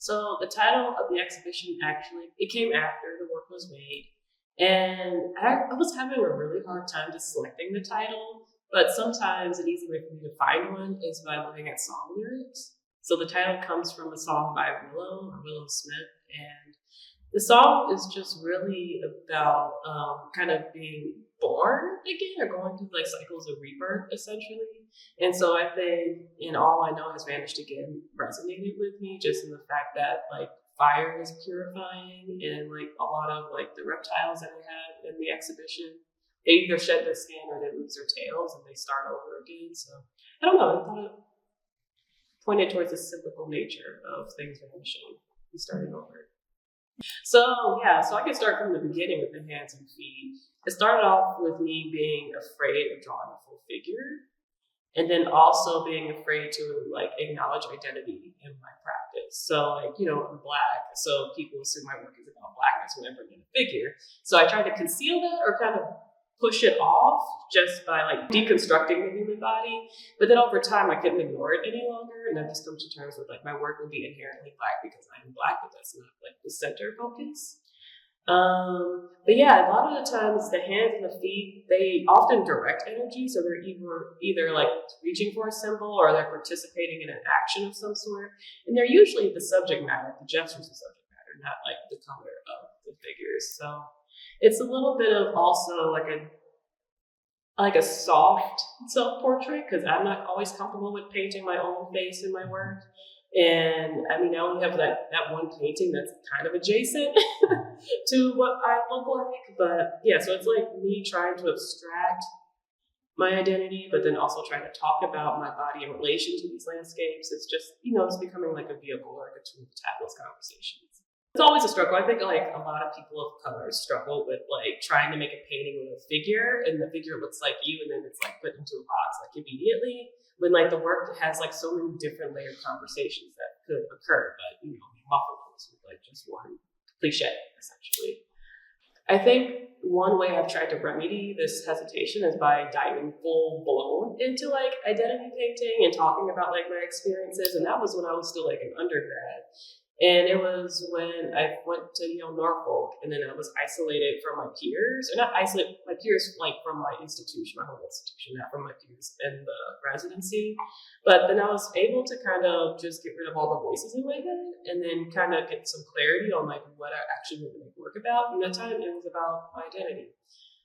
So the title of the exhibition actually, it came after the work was made. And I was having a really hard time just selecting the title, but sometimes an easy way for me to find one is by looking at song lyrics. So the title comes from a song by Willow Smith, and the song is just really about kind of being born again or going through like cycles of rebirth essentially. And so I think in All I Know Has Vanished Again resonated with me just in the fact that like fire is purifying and like a lot of like the reptiles that we had in the exhibition, they either shed their skin or they lose their tails and they start over again. So I don't know, I thought it pointed towards the cyclical nature of things vanishing and starting over. So I can start from the beginning with the hands and feet. It started off with me being afraid of drawing a full figure, and then also being afraid to like acknowledge identity in my practice. So like, I'm Black, so people assume my work is about Blackness when I bring in a figure. So I tried to conceal that or kind of push it off just by like deconstructing the human body. But then over time, I couldn't ignore it any longer. And I've just come to terms with like my work will be inherently Black because I'm Black, but that's not like the center focus. But yeah, a lot of the times the hands and the feet, they often direct energy. So they're either like reaching for a symbol or they're participating in an action of some sort. And they're usually the subject matter, the gesture's the subject matter, not like the color of the figures. So it's a little bit of also like a soft self-portrait because I'm not always comfortable with painting my own face in my work. And I mean, I only have that one painting that's kind of adjacent to what I look like. But yeah, so it's like me trying to abstract my identity, but then also trying to talk about my body in relation to these landscapes. It's just, it's becoming like a vehicle or like a tool to have those conversations. It's always a struggle. I think like a lot of people of color struggle with like trying to make a painting with a figure and the figure looks like you and then it's like put into a box like immediately when like the work has like so many different layered conversations that could occur, but we muffle those with like just one cliche essentially. I think one way I've tried to remedy this hesitation is by diving full blown into like identity painting and talking about like my experiences. And that was when I was still like an undergrad. And it was when I went to Norfolk, and then I was isolated from my peers, or not isolated, my peers like from my institution, my home institution, not from my peers in the residency. But then I was able to kind of just get rid of all the voices in my head, and then kind of get some clarity on like what I actually want to make work about. And that time it was about my identity.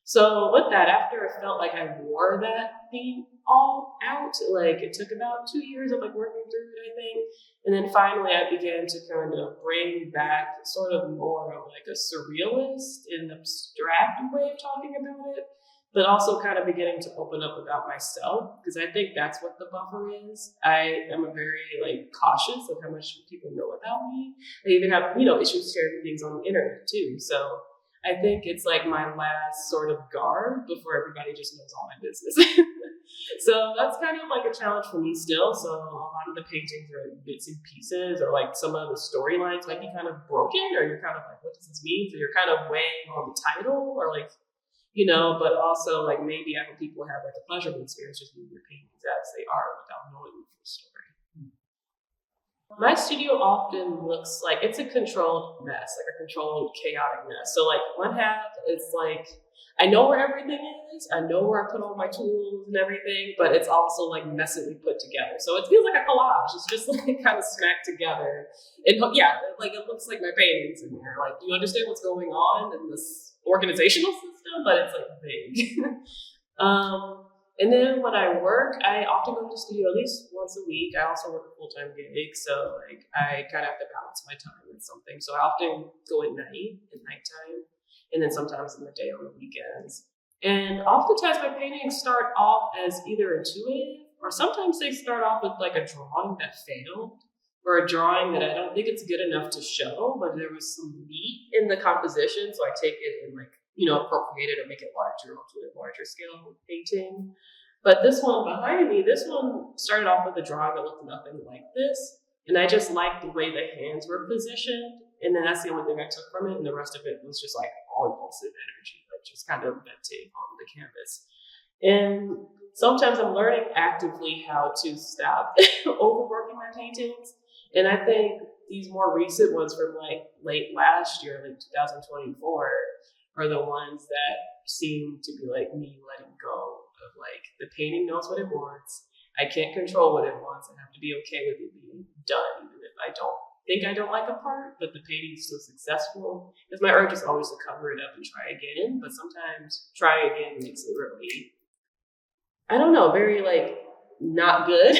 So with that, after I felt like I wore that theme all out, like it took about 2 years of like working through it, I think. And then finally I began to kind of bring back sort of more of like a surrealist and abstract way of talking about it, but also kind of beginning to open up about myself, because I think that's what the buffer is. I am a very like cautious of how much people know about me. I even have, issues sharing things on the internet too. So I think it's like my last sort of guard before everybody just knows all my business. So that's kind of like a challenge for me still. So a lot of the paintings are in bits and pieces, or like some of the storylines might be kind of broken, or you're kind of like, what does this mean? So you're kind of weighing on the title, or like, but also like maybe I hope people have like a pleasurable experience just viewing your paintings as they are without knowing the full story. My studio often looks like it's a controlled mess, like a controlled chaotic mess. So like one half is like, I know where everything is, I know where I put all my tools and everything, but it's also like messily put together. So it feels like a collage. It's just like kind of smacked together. And yeah, like it looks like my paintings in there. Like you understand what's going on in this organizational system, but it's like vague. And then when I work, I often go to the studio at least once a week. I also work a full-time gig, so like I kind of have to balance my time with something. So I often go at nighttime, and then sometimes in the day on the weekends. And oftentimes my paintings start off as either intuitive, or sometimes they start off with like a drawing that failed, or a drawing that I don't think it's good enough to show, but there was some meat in the composition, so I take it and like, appropriate it or make it larger onto a larger scale painting. But this one behind me, this one started off with a drawing that looked nothing like this. And I just liked the way the hands were positioned. And then that's the only thing I took from it. And the rest of it was just like all impulsive energy, like just kind of venting on the canvas. And sometimes I'm learning actively how to stop overworking my paintings. And I think these more recent ones from like late last year, like 2024, are the ones that seem to be like me letting go of like the painting knows what it wants. I can't control what it wants. I have to be okay with it being done, even if I don't like a part, but the painting is still successful. Because my urge is always to cover it up and try again, but sometimes try again makes it really, I don't know, very like not good.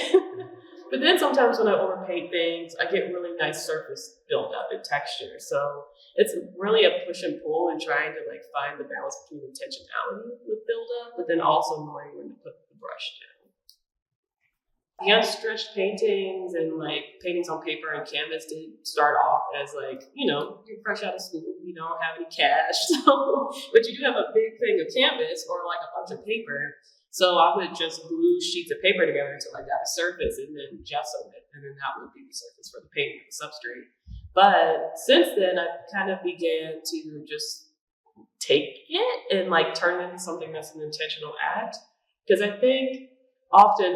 But then sometimes when I overpaint things, I get really nice surface buildup and texture. So it's really a push and pull and trying to like find the balance between intentionality with buildup, but then also knowing when to put the brush down. Hand-stretched paintings and like paintings on paper and canvas did start off as like, you're fresh out of school, you don't have any cash, so but you do have a big thing of canvas or like a bunch of paper. So I would just glue sheets of paper together until I got a surface and then gesso it, and then that would be the surface for the painting, the substrate. But since then, I kind of began to just take it and like turn it into something that's an intentional act. Because I think often,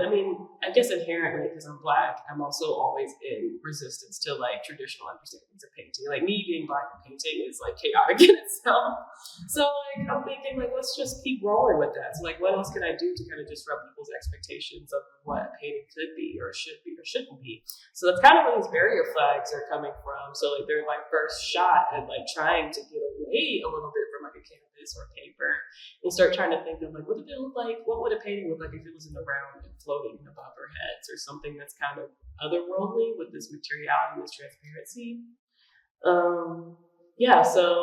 I guess inherently, because I'm Black, I'm also always in resistance to like traditional understandings of painting. Like me being Black in painting is like chaotic in itself. So like I'm thinking like, let's just keep rolling with that. So like, what else can I do to kind of disrupt people's expectations of what painting could be or should be or shouldn't be? So that's kind of where these barrier flags are coming from. So like they're my first shot at like trying to get away a little bit from like a canvas or paper and start trying to think of like, what did it look like? What would a painting look like if it was in the round and floating above our heads, or something that's kind of otherworldly with this materiality, this transparency?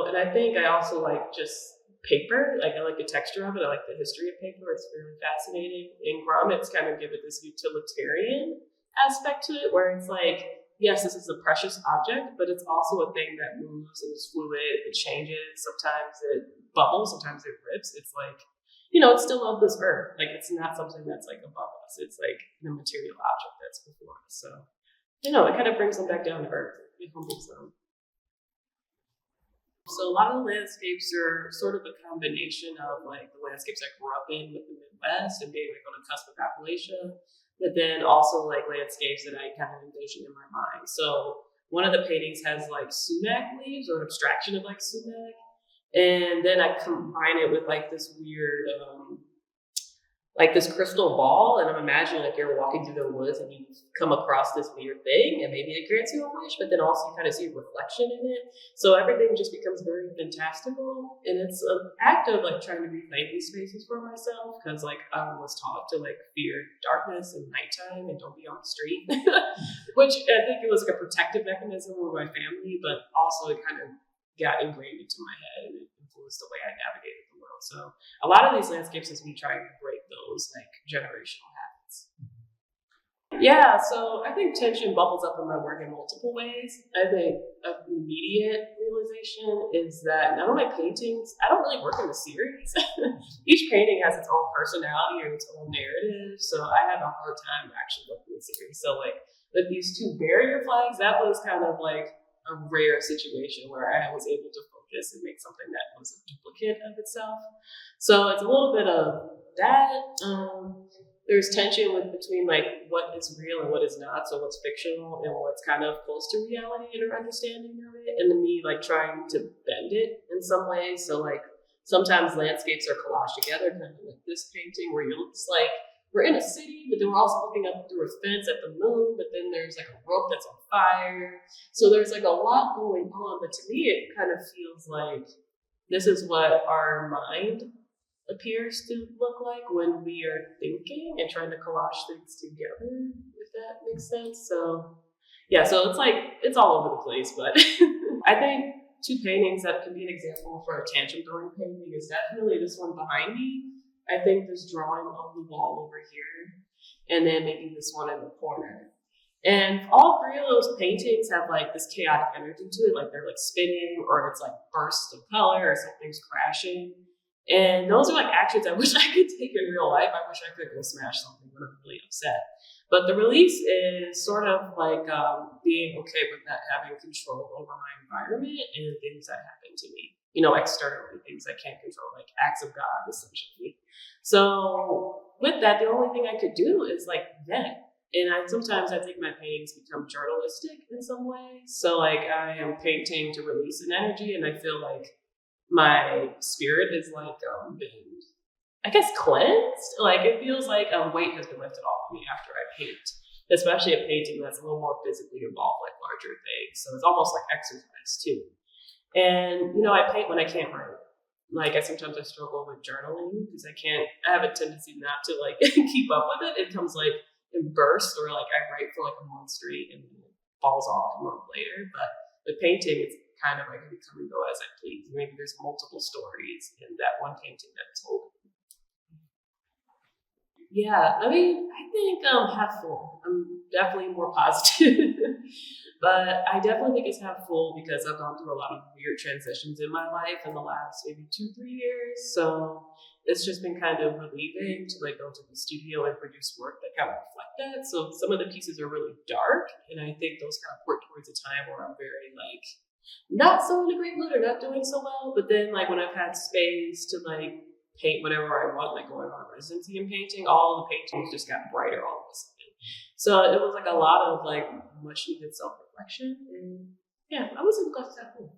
And I think I also like just paper. Like I like the texture of it. I like the history of paper. It's really fascinating. In grommets kind of give it this utilitarian aspect to it, where it's like, yes, this is a precious object, but it's also a thing that moves and is fluid. It changes. Sometimes it bubbles. Sometimes it rips. It's like, it's still of this earth. Like it's not something that's like above us. It's like the material object that's before us. So, it kind of brings them back down to earth. It humbles them. So a lot of the landscapes are sort of a combination of like the landscapes I grew up in with the Midwest and being like on the cusp of Appalachia, but then also like landscapes that I kind of envision in my mind. So one of the paintings has like sumac leaves or an abstraction of like sumac. And then I combine it with like this weird, like this crystal ball, and I'm imagining like you're walking through the woods and you come across this weird thing, and maybe it grants you a wish, but then also you kind of see a reflection in it. So everything just becomes very fantastical, and it's an act of like trying to reclaim these spaces for myself, because like I was taught to like fear darkness and nighttime and don't be on the street, which I think it was like a protective mechanism with my family, but also it kind of got ingrained into my head and it influenced the way I navigated the world. So a lot of these landscapes is me trying to break those like generational habits. Yeah, so I think tension bubbles up in my work in multiple ways. I think an immediate realization is that none of my paintings, I don't really work in a series. Each painting has its own personality or its own narrative, so I have a hard time actually working in a series. So like with these two barrier flags, that was kind of like a rare situation where I was able to focus and make something that was a duplicate of itself. So it's a little bit of that. There's tension between like what is real and what is not. So what's fictional and what's kind of close to reality in our understanding of it. And then me like trying to bend it in some ways. So like sometimes landscapes are collaged together, kind of like this painting where it's like, we're in a city, but then we're also looking up through a fence at the moon, but then there's like a rope that's on fire. So there's like a lot going on, but to me, it kind of feels like this is what our mind appears to look like when we are thinking and trying to collage things together, if that makes sense. So yeah, so it's like, it's all over the place, but I think two paintings that can be an example for a tantrum throwing painting is definitely this one behind me. I think this drawing on the wall over here, and then maybe this one in the corner. And all three of those paintings have like this chaotic energy to it, like they're like spinning or it's like bursts of color or something's crashing. And those are like actions I wish I could take in real life. I wish I could go smash something when I'm really upset. But the release is sort of like being okay with not having control over my environment and things that happen to me, externally, things I can't control, like acts of God, essentially. So with that, the only thing I could do is like vent. And sometimes I think my paintings become journalistic in some way. So like I am painting to release an energy, and I feel like my spirit is like been, I guess, cleansed. Like it feels like a weight has been lifted off me after I paint, especially a painting that's a little more physically involved, like larger things. So it's almost like exercise too. And I paint when I can't write. Like I struggle with journaling because I have a tendency not to like keep up with it. It comes like in bursts, or like I write for like a month straight and then it falls off a month later. But the painting, it's kind of like I can come and go as I please. Maybe there's multiple stories in that one painting that told. Yeah, I mean, I think half full. I'm definitely more positive, but I definitely think it's half full because I've gone through a lot of weird transitions in my life in the last maybe 2-3 years. So it's just been kind of relieving to like go to the studio and produce work that kind of reflect that. So some of the pieces are really dark, and I think those kind of work towards a time where I'm very like not so in a great mood or not doing so well. But then like when I've had space to like paint whatever I want, like going on a residency in painting, all the paintings just got brighter all of a sudden. So it was like a lot of like much needed self reflection. And yeah, I was in class at home.